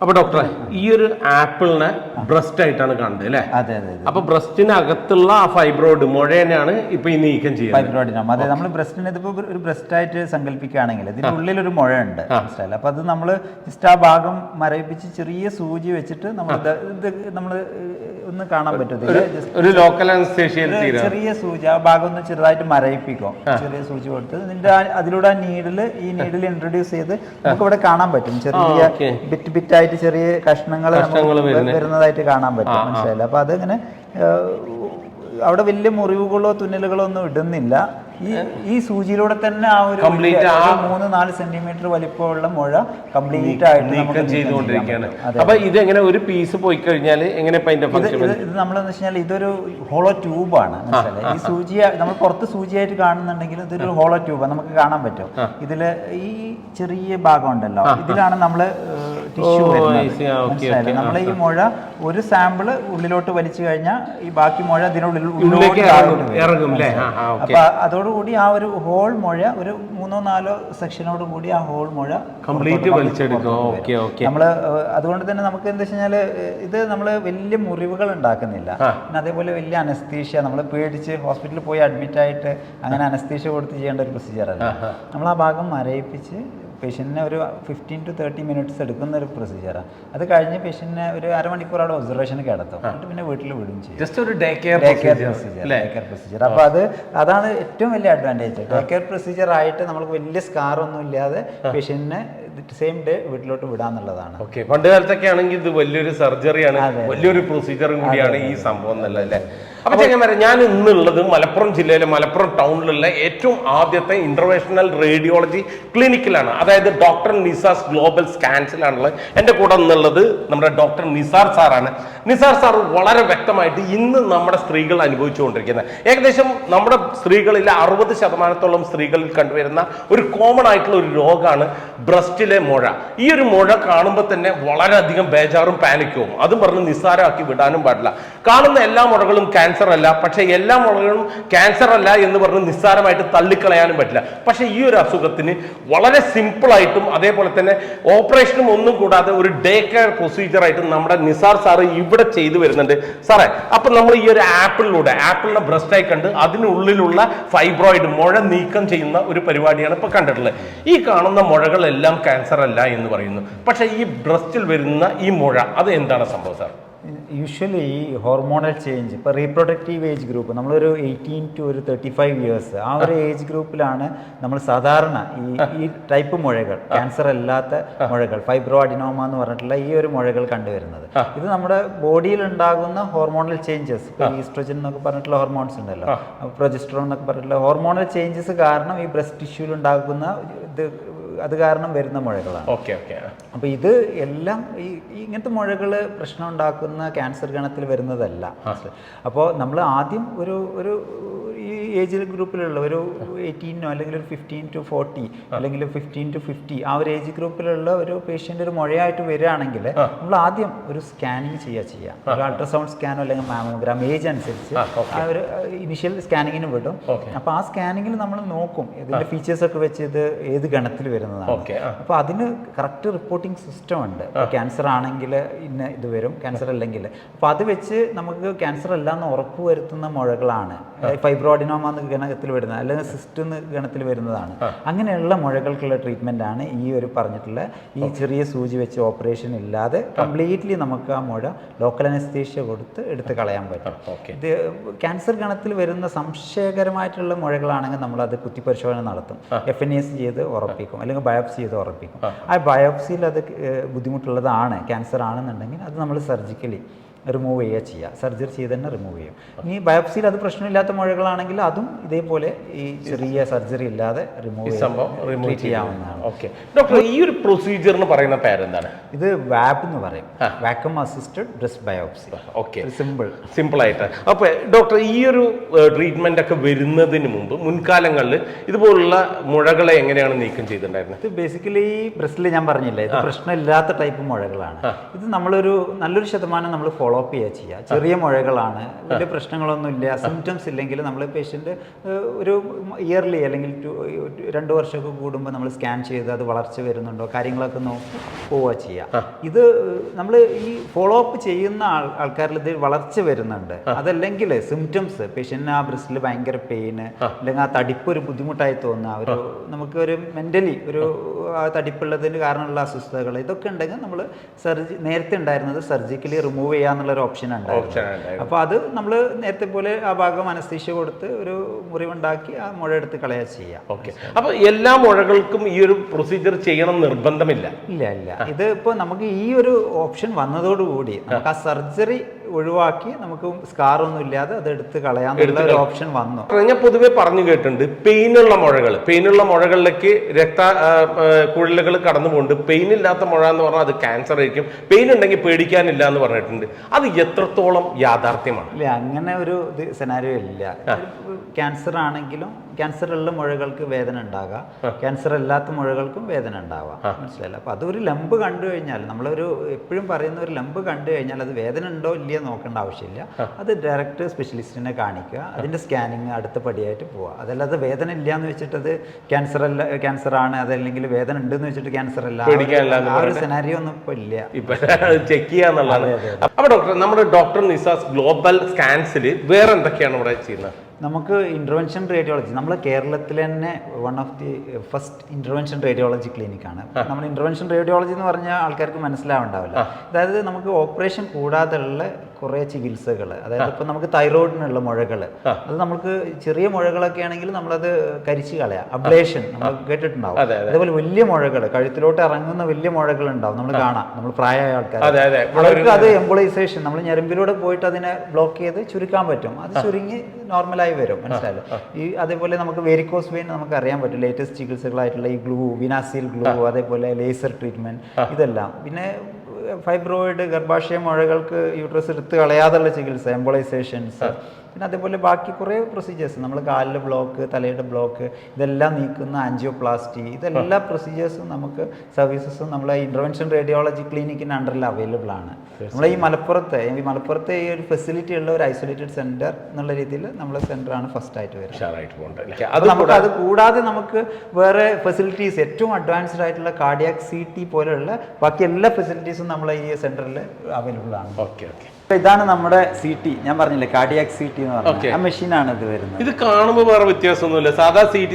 അപ്പൊ ഡോക്ടറെ ഈ ഒരു ആപ്പിളിനെ ബ്രസ്റ്റ് ആയിട്ടാണ് കാണുന്നത് അല്ലേ? അതെ അതെ. അപ്പൊ ബ്രസ്റ്റിനകത്തുള്ള ആ ഫൈബ്രോയിഡ് മുഴ തന്നെയാണ് ഇപ്പൊ ഈ നീക്കം ചെയ്യുന്നത്. ഫൈബ്രോയിഡിനാണ്. അതെ, നമ്മൾ ബ്രസ്റ്റിനെ ഇതിപ്പോ ഒരു ബ്രസ്റ്റ് ആയിട്ട് സങ്കല്പിക്കുകയാണെങ്കിൽ ഇതിന്റെ ഉള്ളിൽ ഒരു മുഴ ഉണ്ട് മനസ്സിലായില്ല. അപ്പൊ അത് നമ്മൾ ജസ്റ്റ് ആ ഭാഗം മരവിപ്പിച്ച് ചെറിയ സൂചി വെച്ചിട്ട് നമ്മൾ ഒന്ന് കാണാൻ പറ്റത്തില്ല, ഒരു ലോക്കൽ അനസ്തേഷ്യയിൽ ചെറിയ സൂചി ആ ഭാഗം ഒന്ന് ചെറുതായിട്ട് മരവിപ്പിക്കും, ചെറിയ സൂചി കൊടുത്ത് ഇതിന്റെ അതിലൂടെ ഈ നീഡിൽ ഇൻട്രൊഡ്യൂസ് ചെയ്ത് നമുക്ക് ഇവിടെ കാണാൻ പറ്റും. ചെറിയ ബിറ്റായിട്ട് ചെറിയ കഷ്ണങ്ങൾ വരുന്നതായിട്ട് കാണാൻ പറ്റും മനസ്സിലായില്ല. അപ്പൊ അതിങ്ങനെ അവിടെ വലിയ മുറിവുകളോ തുന്നലുകളോ ഒന്നും ഇടുന്നില്ല. ഈ സൂചിയിലൂടെ തന്നെ ആ ഒരു 3-4 സെന്റിമീറ്റർ വലിപ്പമുള്ള മുഴ കംപ്ലീറ്റ് ആയിട്ട് ചെയ്തുകൊണ്ടിരിക്കുകയാണ്. അപ്പൊ ഇതെങ്ങനെ ഒരു പീസ് പോയി കഴിഞ്ഞാൽ എങ്ങനെ ഇത് നമ്മളെന്ന് വെച്ചാൽ ഇതൊരു ഹോളോ ട്യൂബാണ് മനസ്സിലായി. ഈ സൂചി നമ്മൾ പുറത്ത് സൂചിയായിട്ട് കാണുന്നുണ്ടെങ്കിൽ ഇതൊരു ഹോളോ ട്യൂബാണ്, നമുക്ക് കാണാൻ പറ്റും. ഇതില് ഈ ചെറിയ ഭാഗം ഉണ്ടല്ലോ, ഇതിലാണ് നമ്മള് ടിഷ്യൂ വരുന്നത് മനസ്സിലായില്ലേ. നമ്മളെ ഈ മുഴ ഒരു സാമ്പിള് ഉള്ളിലോട്ട് വലിച്ചു കഴിഞ്ഞാൽ ഈ ബാക്കി മുഴ ഇതിനുള്ളിൽ അപ്പൊ അതോടുകൂടി ആ ഒരു ഹോൾ മുഴ ഒരു 3-4 സെക്ഷനോട് കൂടി ആ ഹോൾ മുഴ കംപ്ലീറ്റ് വലിച്ചെടുക്കും. നമ്മള് അതുകൊണ്ട് തന്നെ നമുക്ക് എന്താ വെച്ചാൽ ഇത് നമ്മള് വലിയ മുറിവുകൾ ഉണ്ടാക്കുന്നില്ല. പിന്നെ അതേപോലെ വലിയ അനസ്തീഷ്യ നമ്മൾ പേടിച്ച് ഹോസ്പിറ്റലിൽ പോയി അഡ്മിറ്റ് ആയിട്ട് അങ്ങനെ അനസ്തീഷ്യ കൊടുത്ത് ചെയ്യേണ്ട ഒരു പ്രൊസീജിയർ അല്ല. നമ്മൾ ആ ഭാഗം മരയിപ്പിച്ച് പേഷ്യൻറ്റിനെ ഒരു 15 to 30 മിനിറ്റ്സ് എടുക്കുന്ന ഒരു പ്രൊസീജിയറാണ്. അത് കഴിഞ്ഞ് പേഷ്യൻറ്റിനെ ഒരു അരമണിക്കൂർ അവിടെ ഒബ്സർവേഷന് കിടത്തും, എന്നിട്ട് പിന്നെ വീട്ടിൽ വിടും ചെയ്യും. ജസ്റ്റ് ഒരു ഡേ കെയർ പ്രൊസീജിയർ. അപ്പോൾ അതാണ് ഏറ്റവും വലിയ അഡ്വാൻറ്റേജ്. ഡേ കെയർ പ്രൊസീജിയർ ആയിട്ട് നമുക്ക് വലിയ സ്കാർ ഒന്നും ഇല്ലാതെ പേഷ്യൻറ്റിനെ സെയിം ഡേ വീട്ടിലോട്ട് വിടാന്നുള്ളതാണ്. ഓക്കെ, പണ്ട് കാലത്തൊക്കെ ആണെങ്കിൽ ഇത് വലിയൊരു സർജറിയാണ്, വലിയൊരു പ്രൊസീജിയറും കൂടിയാണ് ഈ സംഭവം എന്നല്ലേ. അപ്പൊ ചെങ്ങന്മാരെ, ഞാൻ ഇന്നുള്ളത് മലപ്പുറം ജില്ലയിലെ മലപ്പുറം ടൗണിലുള്ള ഏറ്റവും ആദ്യത്തെ ഇന്റർനാഷണൽ റേഡിയോളജി ക്ലിനിക്കിലാണ്. അതായത് ഡോക്ടർ നിസാസ് ഗ്ലോബൽ സ്കാൻസിലാണുള്ളത്. എൻ്റെ കൂടെ നിന്നുള്ളത് നമ്മുടെ ഡോക്ടർ നിസാർ സാറാണ്. നിസാർ സാർ വളരെ വ്യക്തമായിട്ട് ഇന്ന് നമ്മുടെ സ്ത്രീകൾ അനുഭവിച്ചുകൊണ്ടിരിക്കുന്നത്, ഏകദേശം നമ്മുടെ സ്ത്രീകളിലെ 60% സ്ത്രീകളിൽ കണ്ടുവരുന്ന ഒരു കോമൺ ആയിട്ടുള്ള ഒരു രോഗമാണ് ബ്രസ്റ്റിലെ മുഴ. ഈ ഒരു മുഴ കാണുമ്പോൾ തന്നെ വളരെയധികം ബേജാറും പാനിക്കും. അതും പറഞ്ഞ് നിസ്സാരമാക്കി വിടാനും പാടില്ല. കാണുന്ന എല്ലാ മുഴകളും ക്യാൻസർ അല്ല, പക്ഷെ എല്ലാ മുഴകളും ക്യാൻസർ അല്ല എന്ന് പറഞ്ഞ് നിസ്സാരമായിട്ട് തള്ളിക്കളയാനും പറ്റില്ല. പക്ഷെ ഈ ഒരു അസുഖത്തിന് വളരെ സിമ്പിൾ ആയിട്ടും അതേപോലെ തന്നെ ഓപ്പറേഷനും ഒന്നും കൂടാതെ ഒരു ഡേ കെയർ പ്രൊസീജിയർ ആയിട്ട് നമ്മുടെ നിസാർ സാറ് ഇവിടെ ചെയ്തു വരുന്നുണ്ട്. സാറേ, അപ്പൊ നമ്മൾ ഈ ഒരു ആപ്പിളിനെ ബ്രസ്റ്റായി കണ്ട് അതിനുള്ളിലുള്ള ഫൈബ്രോയിഡ് മുഴ നീക്കം ചെയ്യുന്ന ഒരു പരിപാടിയാണ് ഇപ്പൊ കണ്ടിട്ടുള്ളത്. ഈ കാണുന്ന മുഴകളെല്ലാം ക്യാൻസർ അല്ല എന്ന് പറയുന്നു, പക്ഷെ ഈ ബ്രസ്റ്റിൽ വരുന്ന ഈ മുഴ അത് എന്താണ് സംഭവം സാർ? യൂഷ്വലി ഈ ഹോർമോണൽ ചേഞ്ച് ഇപ്പോൾ റീപ്രൊഡക്റ്റീവ് ഏജ് ഗ്രൂപ്പ് നമ്മളൊരു 18 to 35 ഇയേഴ്സ് ആ ഒരു ഏജ് ഗ്രൂപ്പിലാണ് നമ്മൾ സാധാരണ ഈ ടൈപ്പ് മുഴകൾ, ക്യാൻസർ അല്ലാത്ത മുഴകൾ, ഫൈബ്രോ അഡിനോമ എന്ന് പറഞ്ഞിട്ടുള്ള ഈ ഒരു മുഴകൾ കണ്ടുവരുന്നത്. ഇത് നമ്മുടെ ബോഡിയിൽ ഉണ്ടാകുന്ന ഹോർമോണൽ ചേഞ്ചസ്, ഇപ്പോൾ ഈസ്ട്രോജൻ എന്നൊക്കെ പറഞ്ഞിട്ടുള്ള ഹോർമോൺസ് ഉണ്ടല്ലോ, പ്രൊജസ്ട്രോൺ എന്നൊക്കെ പറഞ്ഞിട്ടുള്ള ഹോർമോണൽ ചേഞ്ചസ് കാരണം ഈ ബ്രസ്റ്റ് ടിഷ്യൂവിൽ ഉണ്ടാകുന്ന അത് കാരണം വരുന്ന മുഴകളാണ്. അപ്പോൾ ഇത് എല്ലാം ഇങ്ങനത്തെ മുഴകൾ പ്രശ്നം ഉണ്ടാക്കുന്ന ക്യാൻസർ ഗണത്തിൽ വരുന്നതല്ല. അപ്പോൾ നമ്മൾ ആദ്യം ഒരു ഈ ഏജ് ഗ്രൂപ്പിലുള്ള ഒരു 18 അല്ലെങ്കിൽ ഒരു 15 to 40 അല്ലെങ്കിൽ 15 to 50 ആ ഒരു ഏജ് ഗ്രൂപ്പിലുള്ള ഒരു പേഷ്യൻ്റ് ഒരു മുഴയായിട്ട് വരികയാണെങ്കിൽ നമ്മൾ ആദ്യം ഒരു സ്കാനിങ് ചെയ്യാം. ഒരു അൾട്രാസൗണ്ട് സ്കാനോ അല്ലെങ്കിൽ മാമോഗ്രാം ഏജ് അനുസരിച്ച് ആ ഒരു ഇനിഷ്യൽ സ്കാനിങ്ങിന് വിടും. അപ്പോൾ ആ സ്കാനിങ്ങിൽ നമ്മൾ നോക്കും ഇതിൻ്റെ ഫീച്ചേഴ്സ് ഒക്കെ വെച്ച് ഇത് ഏത് ഗണത്തിൽ വരുന്നതാണ്. അപ്പോൾ അതിന് കറക്റ്റ് റിപ്പോർട്ടിംഗ് സിസ്റ്റം ഉണ്ട്. ക്യാൻസർ ആണെങ്കിൽ ഇന്ന ഇത് വരും, ക്യാൻസർ അല്ലെങ്കിൽ. അപ്പോൾ അത് വെച്ച് നമുക്ക് ക്യാൻസർ അല്ല എന്ന് ഉറപ്പ് വരുത്തുന്ന മുഴകളാണ് ഫൈബ്രോ അഡിനോമ എന്ന ഗണത്തിൽ വരുന്നത്, അല്ലെങ്കിൽ സിസ്റ്റ് എന്ന ഗണത്തിൽ വരുന്നതാണ്. അങ്ങനെയുള്ള മുഴകൾക്കുള്ള ട്രീറ്റ്മെൻ്റ് ആണ് ഈ ഒരു പറഞ്ഞിട്ടുള്ള ഈ ചെറിയ സൂചി വെച്ച് ഓപ്പറേഷൻ ഇല്ലാതെ കംപ്ലീറ്റ്ലി നമുക്ക് ആ മുഴ ലോക്കൽ അനസ്തേഷ്യ കൊടുത്ത് എടുത്ത് കളയാൻ പറ്റും. ഇത് ക്യാൻസർ ഗണത്തിൽ വരുന്ന സംശയകരമായിട്ടുള്ള മുഴകളാണെങ്കിൽ നമ്മളത് കുത്തിപ്പരിശോധന നടത്തും, FNAC ചെയ്ത് ഉറപ്പിക്കും, അല്ലെങ്കിൽ ബയോപ്സി ചെയ്ത് ഉറപ്പിക്കും. ആ ബയോപ്സിയിൽ അത് ബുദ്ധിമുട്ടുള്ളതാണ്, ക്യാൻസർ ആണെന്നുണ്ടെങ്കിൽ അത് നമ്മൾ സർജിക്കലി റിമൂവ് ചെയ്യുക, സർജറി ചെയ്ത് തന്നെ റിമൂവ് ചെയ്യും. ഇനി ബയോപ്സിയിൽ അത് പ്രശ്നമില്ലാത്ത മുഴകളാണെങ്കിൽ അതും ഇതേപോലെ ഈ ചെറിയ സർജറി ഇല്ലാതെ റിമൂവ് ചെയ്യാവുന്നതാണ്. ഡോക്ടർ, ഈ ഒരു പ്രൊസീജിയറിന് പറയുന്ന പേരെന്താണ്? ഇത് വാപ്പ് എന്ന് പറയും, vacuum assisted breast biopsy. Simple ആയിട്ട്. അപ്പോൾ ഡോക്ടർ, ഈ ഒരു ട്രീറ്റ്മെന്റ് ഒക്കെ വരുന്നതിന് മുമ്പ് മുൻകാലങ്ങളിൽ ഇതുപോലുള്ള മുഴകളെ എങ്ങനെയാണ് നീക്കം ചെയ്തിട്ടുണ്ടായിരുന്നത്? ഇത് ബേസിക്കലി ബ്രസ്റ്റിൽ ഞാൻ പറഞ്ഞില്ലേ, ഇത് പ്രശ്നമില്ലാത്ത ടൈപ്പ് മുഴകളാണ്. ഇത് നല്ലൊരു ശതമാനം നമ്മൾ ഫോളോ ഫോളോ അപ്പ് ചെയ്യുക. ചെറിയ മുഴകളാണ്, വലിയ പ്രശ്നങ്ങളൊന്നുമില്ല, സിംറ്റംസ് ഇല്ലെങ്കിൽ നമ്മൾ പേഷ്യൻ്റ് ഒരു ഇയർലി അല്ലെങ്കിൽ 2 വർഷമൊക്കെ കൂടുമ്പോൾ നമ്മൾ സ്കാൻ ചെയ്ത് അത് വളർച്ച വരുന്നുണ്ടോ കാര്യങ്ങളൊക്കെ നോക്കി പോവുക ചെയ്യുക. ഇത് നമ്മൾ ഈ ഫോളോ അപ്പ് ചെയ്യുന്ന ആൾക്കാരിൽ ഇത് വളർച്ച വരുന്നുണ്ട്, അതല്ലെങ്കിൽ സിംറ്റംസ് പേഷ്യൻറ്റിന് ആ ബ്രസ്റ്റിൽ ഭയങ്കര പെയിന് അല്ലെങ്കിൽ ആ തടിപ്പ് ഒരു ബുദ്ധിമുട്ടായി തോന്നുക, ഒരു നമുക്ക് ഒരു മെൻ്റലി ഒരു തടിപ്പുള്ളതിന് കാരണമുള്ള അസ്വസ്ഥതകൾ ഇതൊക്കെ ഉണ്ടെങ്കിൽ നമ്മൾ നേരത്തെ ഉണ്ടായിരുന്നത് സർജിക്കലി റിമൂവ് ചെയ്യാന്നുള്ളൊരു ഓപ്ഷൻ ഉണ്ടായിരുന്നു. അപ്പോൾ അത് നമ്മൾ നേരത്തെ പോലെ ആ ഭാഗം അനസ്തീഷ്യ കൊടുത്ത് ഒരു മുറിവുണ്ടാക്കി ആ മുഴ എടുത്ത് കളയുക ചെയ്യാം. ഓക്കെ. അപ്പോൾ എല്ലാ മുഴകൾക്കും ഈ ഒരു പ്രൊസീജിയർ ചെയ്യണം നിർബന്ധമില്ല? ഇല്ല. ഇത് ഇപ്പോൾ നമുക്ക് ഈ ഒരു ഓപ്ഷൻ വന്നതോടുകൂടി നമുക്ക് ആ സർജറി ഒഴിവാക്കി നമുക്ക് സ്കാർ ഒന്നും ഇല്ലാതെ അത് എടുത്ത് കളയാന്നുള്ള ഒരു ഓപ്ഷൻ വന്നു. ഞാൻ പൊതുവെ പറഞ്ഞു കേട്ടിട്ടുണ്ട് പെയിനുള്ള മുഴകളിലേക്ക് കുഴലുകൾ കടന്നു പോകുന്നുണ്ട്. പെയിൻ ഇല്ലാത്ത മുഴ എന്ന് പറഞ്ഞാൽ അത് ക്യാൻസർ ആയിരിക്കും, പെയിൻ ഉണ്ടെങ്കിൽ പേടിക്കാനില്ല എന്ന് പറഞ്ഞിട്ടുണ്ട്. അത് എത്രത്തോളം യാഥാർത്ഥ്യമാണ്? ഇല്ല, അങ്ങനെ ഒരു സെനാരിയോ ഇല്ല. ക്യാൻസർ ആണെങ്കിലും ക്യാൻസർ ഉള്ള മുഴകൾക്ക് വേദന ഉണ്ടാകാം, ക്യാൻസർ അല്ലാത്ത മുഴകൾക്കും വേദന ഉണ്ടാവാം, മനസ്സിലായില്ല. അപ്പോൾ അതൊരു ലംബ് കണ്ടു കഴിഞ്ഞാൽ നമ്മളൊരു എപ്പോഴും പറയുന്ന ഒരു ലംബ് കണ്ടു കഴിഞ്ഞാൽ അത് വേദന ഉണ്ടോ ഇല്ലയോ നോക്കേണ്ട ആവശ്യമില്ല. അത് ഡയറക്റ്റ് സ്പെഷ്യലിസ്റ്റിനെ കാണിക്കുക, അതിൻ്റെ സ്കാനിങ് അടുത്ത പടിയായിട്ട് പോവുക. അതല്ലാതെ വേദന ഇല്ല എന്ന് വെച്ചിട്ട് അത് ക്യാൻസർ ആണ്, അതല്ലെങ്കിൽ വേദന ഉണ്ടെന്ന് വെച്ചിട്ട് ക്യാൻസർ അല്ല, ആ ഒരു സെനാരിയോ ഒന്നും ഇപ്പോൾ ഇല്ല. ചെക്ക് ചെയ്യാന്നുള്ളതാണ്. അപ്പോൾ ഡോക്ടർ, നമ്മുടെ ഡോക്ടർ നിസാസ് ഗ്ലോബൽ സ്കാൻസിൽ വേറെ എന്തൊക്കെയാണ് ഇവിടെ ചെയ്യുന്നത്? നമുക്ക് ഇൻ്റർവെൻഷൻ റേഡിയോളജി, നമ്മൾ കേരളത്തിൽ തന്നെ one of the first intervention radiology ക്ലിനിക്കാണ്. നമ്മൾ ഇൻ്റർവെൻഷൻ റേഡിയോളജി എന്ന് പറഞ്ഞാൽ ആൾക്കാർക്ക് മനസ്സിലാവുണ്ടാവില്ല. അതായത് നമുക്ക് ഓപ്പറേഷൻ കൂടാതെയുള്ള കുറേ ചികിത്സകൾ, അതായത് ഇപ്പം നമുക്ക് തൈറോയിഡിനുള്ള മുഴകൾ, അത് നമുക്ക് ചെറിയ മുഴകളൊക്കെ ആണെങ്കിൽ നമ്മളത് കരിച്ചു കളയാം, അബ്ലേഷൻ നമ്മൾ കേട്ടിട്ടുണ്ടാവും. അതേപോലെ വലിയ മുഴകൾ, കഴുത്തിലോട്ട് ഇറങ്ങുന്ന വലിയ മുഴകൾ ഉണ്ടാവും, നമ്മൾ കാണാം, നമ്മൾ പ്രായമായ ആൾക്കാർ, അവർക്ക് അത് എംബോളൈസേഷൻ, നമ്മൾ ഞരമ്പിലൂടെ പോയിട്ട് അതിനെ ബ്ലോക്ക് ചെയ്ത് ചുരുക്കാൻ പറ്റും, അത് ചുരുങ്ങി നോർമലായി വരും, മനസ്സിലായല്ലോ. അതേപോലെ നമുക്ക് വെരിക്കോസ് വെയിൻ നമുക്ക് അറിയാൻ പറ്റും, ലേറ്റസ്റ്റ് ചികിത്സകളായിട്ടുള്ള ഈ ഗ്ലൂ, വിനാസിൽ ഗ്ലൂ, അതേപോലെ ലേസർ ട്രീറ്റ്മെന്റ്, ഇതെല്ലാം. പിന്നെ ഫൈബ്രോയിഡ്, ഗർഭാശയ മുഴകൾക്ക് യൂട്രസ് എടുത്ത് കളയാതുള്ള ചികിത്സ, എംബോളൈസേഷൻസ്, പിന്നെ അതേപോലെ ബാക്കി കുറേ പ്രൊസീജിയേഴ്സ്, നമ്മൾ കാലിലെ ബ്ലോക്ക്, തലയുടെ ബ്ലോക്ക്, ഇതെല്ലാം നീക്കുന്ന ആൻജിയോപ്ലാസ്റ്റി, ഇതെല്ലാ പ്രൊസീജിയേഴ്സും നമുക്ക് സർവീസസും നമ്മളെ ഇൻ്റർവെൻഷൻ റേഡിയോളജി ക്ലിനിക്കിൻ്റെ അണ്ടറിൽ അവൈലബിൾ ആണ്. നമ്മളെ ഈ മലപ്പുറത്തെ ഈ ഒരു ഫെസിലിറ്റി ഉള്ള ഒരു ഐസൊലേറ്റഡ് സെൻറ്റർ എന്നുള്ള രീതിയിൽ നമ്മളെ സെൻ്ററാണ് ഫസ്റ്റ് ആയിട്ട് വരുന്നത്. നമുക്ക് അത് കൂടാതെ നമുക്ക് വേറെ ഫെസിലിറ്റീസ്, ഏറ്റവും അഡ്വാൻസ്ഡ് ആയിട്ടുള്ള കാർഡിയാക് CT പോലെയുള്ള ബാക്കി എല്ലാ ഫെസിലിറ്റീസും നമ്മളെ ഈ സെൻറ്ററിൽ അവൈലബിൾ ആണ്. ഓക്കെ. ഇതാണ് നമ്മുടെ CT, ഞാൻ പറഞ്ഞില്ലേ കാർഡിയാക് CT എന്ന് പറഞ്ഞാൽ ആ മെഷീനാണ് ഇത് വരുന്നത്. ഇത് കാണുമ്പോൾ വേറെ വ്യത്യാസമൊന്നുമില്ല, സാധാ CT.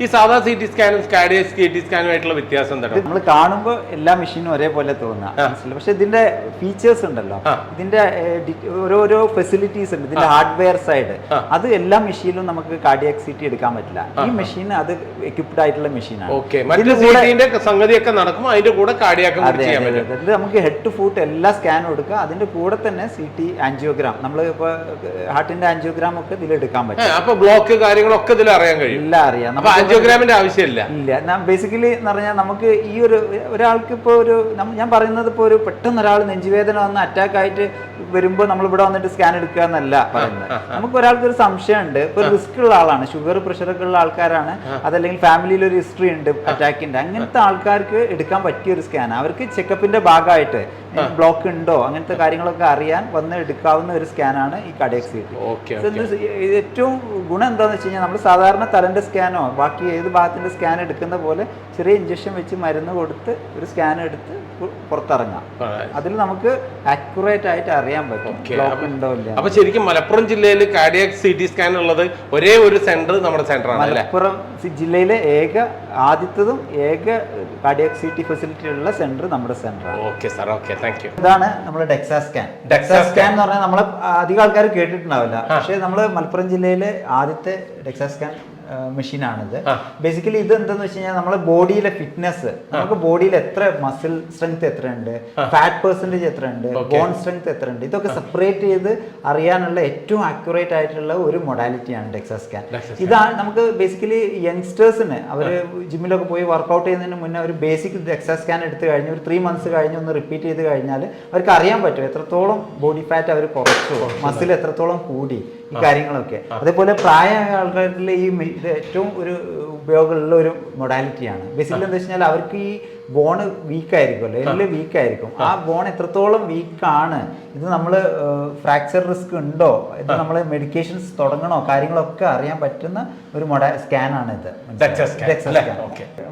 ഈ സാധാ CT സ്കാനും കാർഡിയാക് CT സ്കാനും ആയിട്ടുള്ള വ്യത്യാസം എന്താണ്? നമ്മൾ കാണുമ്പോൾ എല്ലാ മെഷീനും ഒരേപോലെ തോന്നുക, പക്ഷെ ഇതിന്റെ ഫീച്ചേഴ്സ് ഉണ്ടല്ലോ, ഇതിന്റെ ഓരോരോ ഫെസിലിറ്റീസ് ഉണ്ട്, ഇതിന്റെ ഹാർഡ്വെയർ സൈഡ്, അത് എല്ലാ മെഷീനിലും നമുക്ക് കാർഡിയാക് CT എടുക്കാൻ പറ്റില്ല. ഈ മെഷീൻ അത് എക്വിപ്ഡ് ആയിട്ടുള്ള മെഷീനാണ്. സംഗതിയൊക്കെ നടക്കുമ്പോൾ അതിന്റെ കൂടെ കാർഡിയാക് നമുക്ക് ഹെഡ് ടു ഫുട്ട് എല്ലാ സ്കാനും എടുക്കുക, അതിന്റെ കൂടെ തന്നെ CT ആൻജിയോഗ്രാം, നമ്മൾ ഇപ്പോൾ ഹാർട്ടിന്റെ ആൻജിയോഗ്രാം ഒക്കെ ഇതിൽ എടുക്കാൻ പറ്റും. അപ്പൊ ബ്ലോക്ക് കാര്യങ്ങളൊക്കെ ഇതിൽ അറിയാൻ കഴിയും. എല്ലാം അറിയാം. അപ്പൊ ആൻജിയോഗ്രാമിന്റെ ആവശ്യമില്ല. ബേസിക്കലി എന്ന് പറഞ്ഞാൽ നമുക്ക് ഈ ഒരാൾക്ക് ഇപ്പോൾ ഞാൻ പറയുന്നത് ഇപ്പോൾ ഒരു പെട്ടെന്ന് ഒരാൾ നെഞ്ചുവേദന വന്ന് അറ്റാക്ക് ആയിട്ട് വരുമ്പോൾ നമ്മൾ ഇവിടെ വന്നിട്ട് സ്കാൻ എടുക്കുക എന്നല്ല പറയുന്നത്. നമുക്ക് ഒരാൾക്ക് ഒരു സംശയമുണ്ട്, ഇപ്പോൾ റിസ്ക് ഉള്ള ആളാണ്, ഷുഗർ പ്രഷറൊക്കെ ഉള്ള ആൾക്കാരാണ്, അതല്ലെങ്കിൽ ഫാമിലിയിൽ ഒരു ഹിസ്റ്ററി ഉണ്ട് അറ്റാക്കിന്റെ, അങ്ങനത്തെ ആൾക്കാർക്ക് എടുക്കാൻ പറ്റിയ ഒരു സ്കാൻ, അവർക്ക് ചെക്കപ്പിന്റെ ഭാഗമായിട്ട് ബ്ലോക്ക് ഉണ്ടോ അങ്ങനത്തെ കാര്യങ്ങളൊക്കെ അറിയാൻ വന്ന് എടുക്കാവുന്ന ഒരു സ്കാനാണ് ഈ കാർഡിയാക് CT. ഏറ്റവും ഗുണം എന്താണെന്ന് വെച്ച് കഴിഞ്ഞാൽ നമ്മൾ സാധാരണ തലന്റെ സ്കാനോ ബാക്കി ഏത് ഭാഗത്തിന്റെ സ്കാൻ എടുക്കുന്ന പോലെ ചെറിയ ഇഞ്ചക്ഷൻ വെച്ച് മരുന്ന് കൊടുത്ത് ഒരു സ്കാൻ എടുത്ത് പുറത്തിറങ്ങാം. അതിൽ നമുക്ക് ആക്യുറേറ്റ് ആയിട്ട് അറിയാൻ പറ്റും ബ്ലോക്ക് ഉണ്ടോ ഇല്ല. അപ്പൊ ശരിക്കും മലപ്പുറം ജില്ലയിൽ കാർഡിയാക് CT സ്കാൻ ഉള്ളത് ഒരേ ഒരു സെന്റർ നമ്മുടെ സെന്ററാണ്. മലപ്പുറം ജില്ലയിലെ ആദ്യത്തതും ഏക കാർഡിയാക് CT ഫെസിലിറ്റി ഉള്ള സെന്റർ നമ്മുടെ സെന്ററാണ്. Okay sir, okay, thank you. ഇതാണ് നമ്മുടെ ഡെക്സാ സ്കാൻ. ഡെക്സാ സ്കാൻ എന്ന് പറഞ്ഞാൽ നമ്മളെ അധികം ആൾക്കാർ കേട്ടിട്ടുണ്ടാവില്ല, പക്ഷേ നമ്മൾ മലപ്പുറം ജില്ലയിലെ ആദ്യത്തെ ഡെക്സാ സ്കാൻ മെഷീനാണിത്. ബേസിക്കലി ഇത് എന്താന്ന് വെച്ച് കഴിഞ്ഞാൽ നമ്മുടെ ബോഡിയിലെ ഫിറ്റ്നസ്, നമുക്ക് ബോഡിയിൽ എത്ര മസിൽ സ്ട്രെങ്ത് എത്ര ഉണ്ട്, ഫാറ്റ് പെർസെന്റേജ് എത്ര ഉണ്ട്, ബോൺ സ്ട്രെങ്ത് എത്ര ഉണ്ട്, ഇതൊക്കെ സെപ്പറേറ്റ് ചെയ്ത് അറിയാനുള്ള ഏറ്റവും ആക്യുറേറ്റ് ആയിട്ടുള്ള ഒരു മൊഡാലിറ്റിയാണ് ഡെക്സാ സ്കാൻ. ഇതാണ് നമുക്ക് ബേസിക്കലി യങ്സ്റ്റേഴ്സിന് അവർ ജിമ്മിലൊക്കെ പോയി വർക്കൗട്ട് ചെയ്യുന്നതിന് മുന്നേ ഒരു ബേസിക് ഡെക്സാ സ്കാൻ എടുത്തു കഴിഞ്ഞ് ഒരു 3 months കഴിഞ്ഞ് ഒന്ന് റിപ്പീറ്റ് ചെയ്ത് കഴിഞ്ഞാൽ അവർക്ക് അറിയാൻ പറ്റും എത്രത്തോളം ബോഡി ഫാറ്റ് അവർ കുറച്ചു, മസിൽ എത്രത്തോളം കൂടി, ഈ കാര്യങ്ങളൊക്കെ. അതേപോലെ പ്രായമായ ആൾക്കാരിൽ ഇത് ഏറ്റവും ഒരു ഉപയോഗമുള്ള ഒരു മൊഡാലിറ്റിയാണ്. ബേസിക്കലി എന്താ വെച്ച് കഴിഞ്ഞാൽ അവർക്ക് ഈ ബോൺ വീക്കായിരിക്കുമല്ലോ, എല്ല് വീക്കായിരിക്കും. ആ ബോൺ എത്രത്തോളം വീക്കാണ്, ഇത് നമ്മൾ ഫ്രാക്ചർ റിസ്ക് ഉണ്ടോ, ഇത് നമ്മൾ മെഡിക്കേഷൻസ് തുടങ്ങണോ, കാര്യങ്ങളൊക്കെ അറിയാൻ പറ്റുന്ന ഒരു സ്കാനാണ് ഇത്.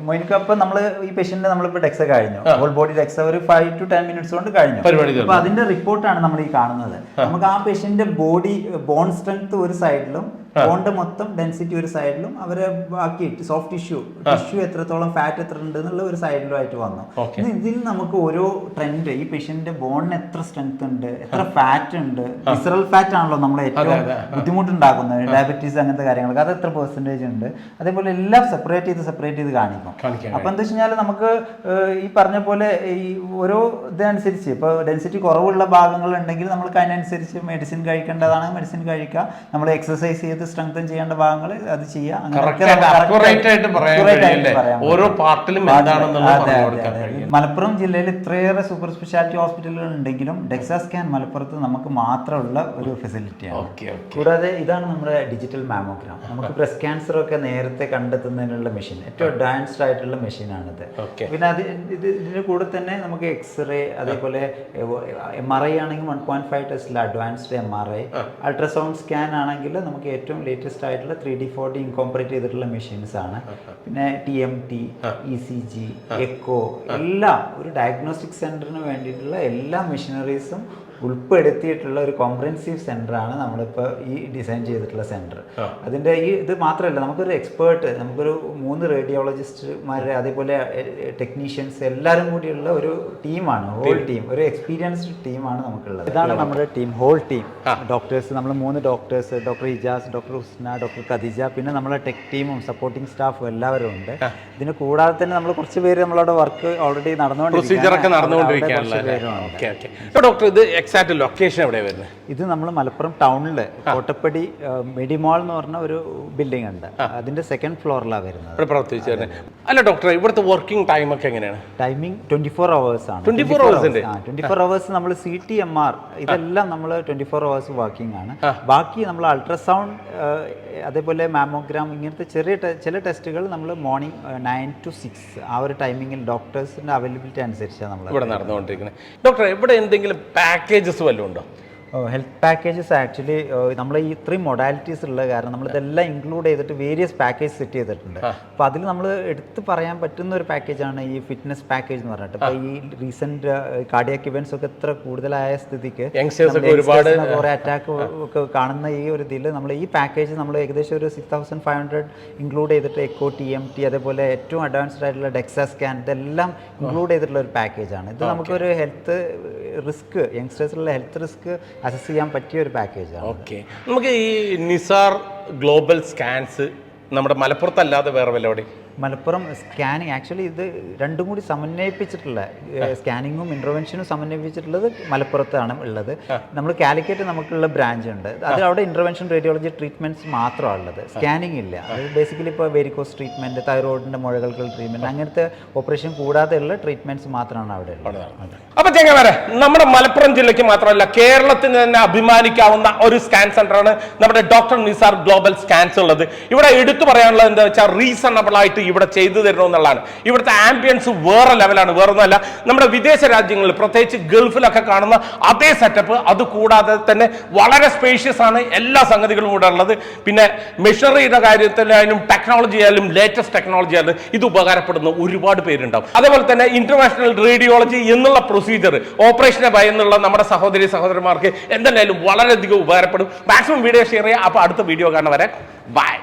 മോനിക്കപ്പം നമ്മൾ ഈ പേഷ്യന്റ് നമ്മളിപ്പോൾ ഡെക്സ കഴിഞ്ഞു, ഹോൾ ബോഡി ഡെക്സ ഒരു 5 to 10 minutes കൊണ്ട് കഴിഞ്ഞു. അപ്പൊ അതിന്റെ റിപ്പോർട്ടാണ് നമ്മൾ ഈ കാണുന്നത്. നമുക്ക് ആ പേഷ്യന്റിന്റെ ബോഡി ബോൺ സ്ട്രെങ്ത് ഒരു സൈഡിലും ബോണ്ട് മൊത്തം ഡെൻസിറ്റി ഒരു സൈഡിലും, അവരെ ബാക്കി സോഫ്റ്റ് ടിഷ്യൂ എത്രത്തോളം ഫാറ്റ് എത്ര ഉണ്ട് എന്നുള്ള ഒരു സൈഡിലുമായിട്ട് വന്നു. ഇതിൽ നമുക്ക് ഓരോ ട്രെൻഡ്, ഈ പേഷ്യന്റിന്റെ ബോണിന് എത്ര സ്ട്രെങ്ത് ഉണ്ട്, എത്ര ഫാറ്റ് ഉണ്ട്, വിസറൽ ഫാറ്റ് ആണല്ലോ നമ്മൾ ഏറ്റവും ബുദ്ധിമുട്ടുണ്ടാക്കുന്നത്, ഡയബറ്റീസ് അങ്ങനത്തെ കാര്യങ്ങൾക്ക്, അത് എത്ര പെർസെന്റേജ് ഉണ്ട്, അതേപോലെ എല്ലാം സെപ്പറേറ്റ് ചെയ്ത് കാണിക്കും. അപ്പൊ എന്താ വെച്ച് കഴിഞ്ഞാൽ നമുക്ക് ഈ പറഞ്ഞ പോലെ ഈ ഓരോ ഇതനുസരിച്ച് ഇപ്പൊ ഡെൻസിറ്റി കുറവുള്ള ഭാഗങ്ങൾ ഉണ്ടെങ്കിൽ നമ്മൾക്ക് അതിനനുസരിച്ച് മെഡിസിൻ കഴിക്കേണ്ടതാണ്, മെഡിസിൻ കഴിക്കുക. നമ്മൾ എക്സസൈസ് ചെയ്ത് സ്ട്രെങ്തൻ ചെയ്യേണ്ട ഭാഗങ്ങൾ അത് ചെയ്യാം. മലപ്പുറം ജില്ലയിൽ ഇത്രയേറെ സൂപ്പർ സ്പെഷ്യാലിറ്റി ഹോസ്പിറ്റലുകൾ ഉണ്ടെങ്കിലും ഡെക്സാ സ്കാൻ മലപ്പുറത്ത് നമുക്ക് മാത്രമുള്ള ഒരു ഫെസിലിറ്റിയാണ്. കൂടാതെ ഇതാണ് നമ്മുടെ ഡിജിറ്റൽ മാമോഗ്രാം. നമുക്ക് ബ്രസ്റ്റ് ക്യാൻസർ ഒക്കെ നേരത്തെ കണ്ടെത്തുന്നതിനുള്ള മെഷീൻ, ഏറ്റവും അഡ്വാൻസ്ഡ് ആയിട്ടുള്ള മെഷീനാണിത്. പിന്നെ ഇതിന്റെ കൂടെ തന്നെ നമുക്ക് എക്സ്റേ, അതേപോലെ MRI ആണെങ്കിൽ 1.5 ടെസ്റ്റിൽ അഡ്വാൻസ്ഡ് MRI, അൾട്രാസൗണ്ട് സ്കാൻ ആണെങ്കിൽ നമുക്ക് ഏറ്റവും ലേറ്റസ്റ്റ് ആയിട്ടുള്ള 3D 4D ഇൻകോർപ്പറേറ്റ് ചെയ്തിട്ടുള്ള മെഷീൻസ് ആണ്. പിന്നെ TMT, ECG, എക്കോ, എല്ലാം ഒരു ഡയഗ്നോസ്റ്റിക് സെന്ററിന് വേണ്ടിയിട്ടുള്ള എല്ലാ മെഷീനറീസും ഉൾപ്പെടുത്തിയിട്ടുള്ള ഒരു കോംപ്രഹെൻസീവ് സെന്ററാണ് നമ്മളിപ്പോൾ ഈ ഡിസൈൻ ചെയ്തിട്ടുള്ള സെന്റർ. അതിൻ്റെ ഇത് മാത്രമല്ല, നമുക്കൊരു എക്സ്പേർട്ട്, നമുക്കൊരു 3 റേഡിയോളജിസ്റ്റ്മാർ, അതേപോലെ ടെക്നീഷ്യൻസ് എല്ലാവരും കൂടിയുള്ള ഒരു ടീമാണ്, ഹോൾ ടീം, ഒരു എക്സ്പീരിയൻസ്ഡ് ടീമാണ് നമുക്കുള്ളത്. ഇതാണ് നമ്മുടെ ടീം, ഹോൾ ടീം ഡോക്ടേഴ്സ്. നമ്മൾ 3 ഡോക്ടേഴ്സ്, ഡോക്ടർ ഇജാസ്, ഡോക്ടർ ഹുസ്ന, ഡോക്ടർ ഖദീജ, പിന്നെ നമ്മളെ ടെക് ടീമും സപ്പോർട്ടിംഗ് സ്റ്റാഫും എല്ലാവരും ഉണ്ട്. ഇതിന് കൂടാതെ തന്നെ നമ്മൾ കുറച്ച് പേര് നമ്മളവിടെ വർക്ക് ഓൾറെഡി നടന്നുകൊണ്ടിരിക്കുകയാണ്. എക്സാക്ട് ലൊക്കേഷൻ എവിടെയാണ് വരുന്നത്? ഇത് നമ്മൾ മലപ്പുറം ടൗണിൽ കോട്ടപ്പടി മെഡിമോൾ എന്ന് പറഞ്ഞ ഒരു ബിൽഡിംഗ് ഉണ്ട്, അതിന്റെ 2nd ഫ്ലോറിലാണ് വരുന്നത്. പ്രവർത്തിച്ചു വരുന്നത്. അല്ല ഡോക്ടർ, ഇവിടുത്തെ വർക്കിംഗ് ടൈം ഒക്കെ എങ്ങനെയാണ്? ടൈമിംഗ് 24 hours ആണ്. 24 hours ഉണ്ട്. 24 hours നമ്മൾ CT MR ഇതെല്ലാം നമ്മൾ 24 hours വർക്കിംഗ് ആണ്. ബാക്കി നമ്മൾ അൾട്രാസൗണ്ട്, അതേപോലെ മാമോഗ്രാം, ഇങ്ങനത്തെ ചില ടെസ്റ്റുകൾ നമ്മൾ മോർണിംഗ് 9 to 6 ആ ഒരു ടൈമിങ്ങിൽ ഡോക്ടേഴ്സിന്റെ അവൈലബിലിറ്റി അനുസരിച്ചാണ് നമ്മൾ ഇവിടെ നടന്നുകൊണ്ടിരിക്കുന്നത്. ഡോക്ടർ, ഇവിടെ എന്തെങ്കിലും പാക്കേജസ് വല്ലതും ഉണ്ടോ? ഹെൽത്ത് പാക്കേജസ് ആക്ച്വലി നമ്മൾ ഈ 3 മൊഡാലിറ്റീസ് ഉള്ള കാരണം നമ്മളിതെല്ലാം ഇൻക്ലൂഡ് ചെയ്തിട്ട് വേരിയസ് പാക്കേജ് സെറ്റ് ചെയ്തിട്ടുണ്ട്. അപ്പോൾ അതിൽ നമ്മൾ എടുത്ത് പറയാൻ പറ്റുന്ന ഒരു പാക്കേജാണ് ഈ ഫിറ്റ്നസ് പാക്കേജ് എന്ന് പറഞ്ഞിട്ട്. ഇപ്പോൾ ഈ റീസെന്റ് കാർഡിയാക് ഇവന്റ്സ് ഒക്കെ ഇത്ര കൂടുതലായ സ്ഥിതിക്ക് കുറേ അറ്റാക്ക് ഒക്കെ കാണുന്ന ഈ ഒരു ഇതിൽ നമ്മൾ ഈ പാക്കേജ് നമ്മൾ ഏകദേശം ഒരു 6500 ഇൻക്ലൂഡ് ചെയ്തിട്ട് എക്കോ, TMT, അതേപോലെ ഏറ്റവും അഡ്വാൻസ്ഡ് ആയിട്ടുള്ള ഡെക്സാ സ്കാൻ, ഇതെല്ലാം ഇൻക്ലൂഡ് ചെയ്തിട്ടുള്ള ഒരു പാക്കേജാണ്. ഇത് നമുക്കൊരു ഹെൽത്ത് റിസ്ക്, യങ്സ്റ്റേഴ്സിലുള്ള ഹെൽത്ത് റിസ്ക് അസസ് ചെയ്യാൻ പറ്റിയ ഒരു പാക്കേജാണ്. ഓക്കെ, നമുക്ക് ഈ നിസാർ ഗ്ലോബൽ സ്കാൻസ് നമ്മുടെ മലപ്പുറത്തല്ലാതെ വേറെ വല്ലവിടെ? മലപ്പുറം സ്കാനിങ് ആക്ച്വലി ഇത് രണ്ടും കൂടി സമന്വയിപ്പിച്ചിട്ടുള്ള സ്കാനിങ്ങും ഇൻ്റർവെൻഷനും സമന്വയിപ്പിച്ചിട്ടുള്ളത് മലപ്പുറത്താണ് ഉള്ളത്. നമ്മൾ കാലിക്കറ്റ് നമുക്കുള്ള ബ്രാഞ്ച് ഉണ്ട്, അത് അവിടെ ഇൻ്റർവെൻഷൻ റേഡിയോളജി ട്രീറ്റ്മെൻറ്റ്സ് മാത്രമാണ് ഉള്ളത്, സ്കാനിങ് ഇല്ല. അത് ബേസിക്കലി ഇപ്പോൾ വെരിക്കോസ് ട്രീറ്റ്മെൻറ്റ്, തൈറോയിഡിൻ്റെ മുഴകൾക്കുള്ള ട്രീറ്റ്മെൻറ്റ്, അങ്ങനത്തെ ഓപ്പറേഷൻ കൂടാതെയുള്ള ട്രീറ്റ്മെൻറ്റ്സ് മാത്രമാണ് അവിടെ ഉള്ളത്. അപ്പോൾ ചെങ്ങന്മാരെ, നമ്മുടെ മലപ്പുറം ജില്ലയ്ക്ക് മാത്രമല്ല കേരളത്തിന് തന്നെ അഭിമാനിക്കാവുന്ന ഒരു സ്കാൻ സെൻ്ററാണ് നമ്മുടെ ഡോക്ടർ നിസാർ ഗ്ലോബൽ സ്കാൻസ് ഉള്ളത്. ഇവിടെ എടുത്തു പറയാനുള്ളത് എന്താ വെച്ചാൽ റീസണബിൾ ആയിട്ട് ഇവിടെ ചെയ്തു തരണമെന്നുള്ളതാണ്. ഇവിടുത്തെ ആംബിയൻസ് വേറെ ലെവലാണ്. വേറൊന്നുമല്ല, നമ്മുടെ വിദേശ രാജ്യങ്ങളിൽ പ്രത്യേകിച്ച് ഗൾഫിലൊക്കെ കാണുന്ന അതേ സെറ്റപ്പ്. അതുകൂടാതെ തന്നെ വളരെ സ്പേഷ്യസ് ആണ് എല്ലാ സംഗതികളും ഇവിടെ ഉള്ളത്. പിന്നെ മെഷീനറിയുടെ കാര്യത്തിലായാലും ടെക്നോളജി ആയാലും ലേറ്റസ്റ്റ് ടെക്നോളജി ആയാലും ഇത് ഉപകാരപ്പെടുന്ന ഒരുപാട് പേരുണ്ടാവും. അതേപോലെ തന്നെ ഇന്റർനാഷണൽ റേഡിയോളജി എന്നുള്ള പ്രൊസീജിയർ, ഓപ്പറേഷനെ ഭയന്നുള്ള നമ്മുടെ സഹോദരന്മാർക്ക് എന്തായാലും വളരെയധികം ഉപകാരപ്പെടും. മാക്സിമം വീഡിയോ ഷെയർ ചെയ്യുക. അപ്പോൾ അടുത്ത വീഡിയോ കാണുന്നവരെ ബൈ.